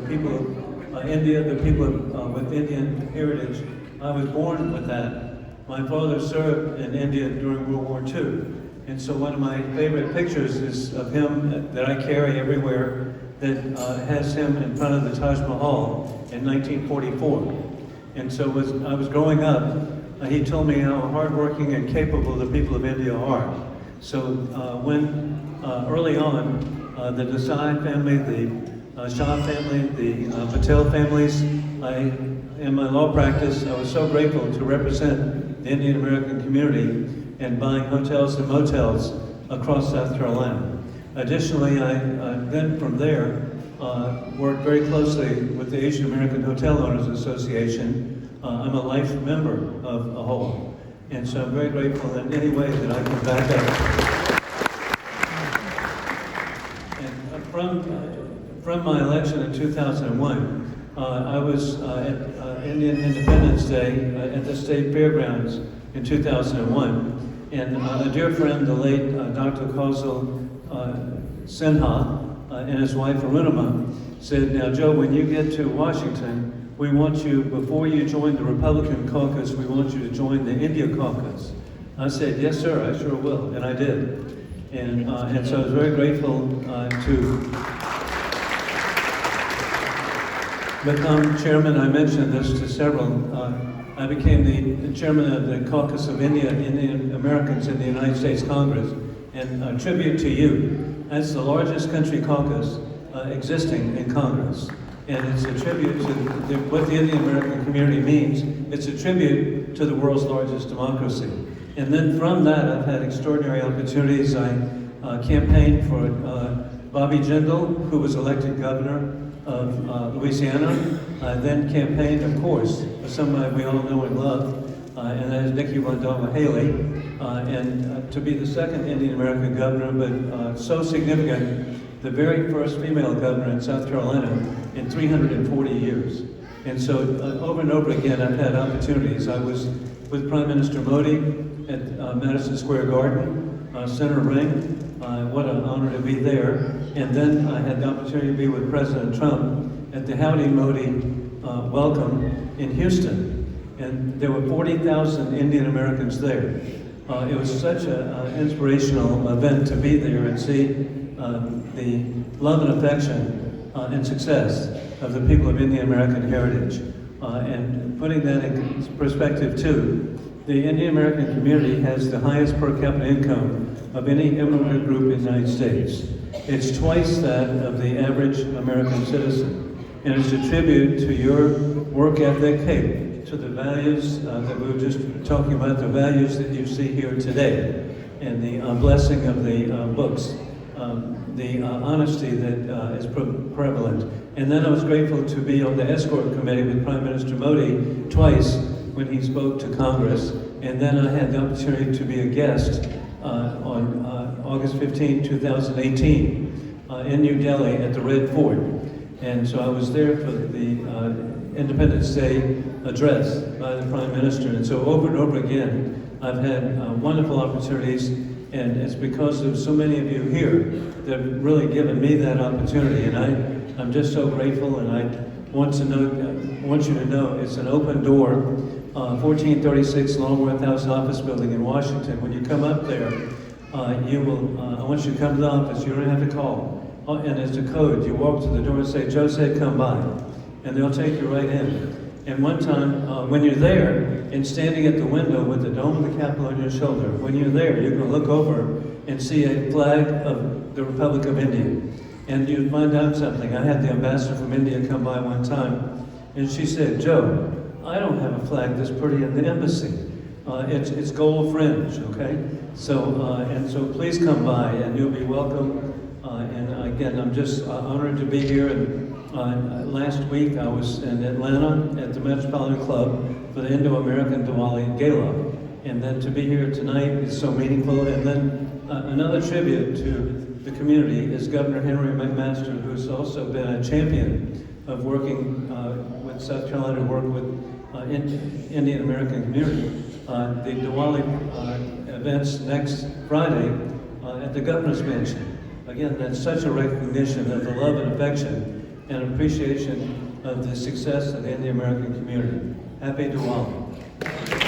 people of India, the people with Indian heritage. I was born with that. My father served in India during World War II. And so one of my favorite pictures is of him that I carry everywhere that has him in front of the Taj Mahal in 1944. And so as I was growing up, he told me how hardworking and capable the people of India are. So when early on, the Desai family, the Shah family, the Patel families, in my law practice, I was so grateful to represent the Indian American community and buying hotels and motels across South Carolina. Additionally, I then from there worked very closely with the Asian American Hotel Owners Association. I'm a life member of AHOA, and so I'm very grateful in any way that I can back up. And from my election in 2001, I was at Indian Independence Day at the State Fairgrounds in 2001. And a dear friend, the late Dr. Kausal Sinha, and his wife Arunima, said, "Now Joe, when you get to Washington, we want you, before you join the Republican caucus, we want you to join the India caucus." I said, "Yes, sir, I sure will," and I did. And so I was very grateful to become chairman. I mentioned this to several. I became the chairman of the Caucus of Indian Americans in the United States Congress. And a tribute to you. That's the largest country caucus existing in Congress. And it's a tribute to what the Indian American community means. It's a tribute to the world's largest democracy. And then from that, I've had extraordinary opportunities. I campaigned for Bobby Jindal, who was elected governor of Louisiana. I then campaigned, of course, for somebody we all know and love, and that is Nikki Randolph Haley, and to be the second Indian American governor, but so significant, the very first female governor in South Carolina in 340 years. And so over and over again, I've had opportunities. I was with Prime Minister Modi at Madison Square Garden, Center Ring. What an honor to be there. And then I had the opportunity to be with President Trump at the Howdy Modi welcome in Houston. And there were 40,000 Indian Americans there. It was such an inspirational event to be there and see the love and affection and success of the people of Indian American heritage. And putting that in perspective too, the Indian American community has the highest per capita income of any immigrant group in the United States. It's twice that of the average American citizen. And it's a tribute to your work ethic, to the values that we were just talking about, the values that you see here today, and the blessing of the books, the honesty that is prevalent. And then I was grateful to be on the escort committee with Prime Minister Modi twice when he spoke to Congress. And then I had the opportunity to be a guest on August 15, 2018 in New Delhi at the Red Fort. And so I was there for the Independence Day address by the Prime Minister. And so over and over again, I've had wonderful opportunities, and it's because of so many of you here that have really given me that opportunity. And I'm just so grateful, and I want you to know it's an open door, 1436 Longworth House office building in Washington. When you come up there, I want you to come to the office. You don't have to call. And it's a code. You walk to the door and say, "Joe said come by," and they'll take you right in. And one time, when you're there and standing at the window with the dome of the Capitol on your shoulder, when you're there, you're going to look over and see a flag of the Republic of India. And you find out something. I had the ambassador from India come by one time, and she said, "Joe, I don't have a flag this pretty in the embassy. It's gold fringe, okay? So please come by, and you'll be welcome." And again, I'm just honored to be here. And last week I was in Atlanta at the Metropolitan Club for the Indo-American Diwali Gala. And then to be here tonight is so meaningful. And then another tribute to the community is Governor Henry McMaster, who's also been a champion of working with South Carolina to work with Indian American community. The Diwali events next Friday at the Governor's Mansion. Again, that's such a recognition of the love and affection and appreciation of the success of the Indian American community. Happy Diwali.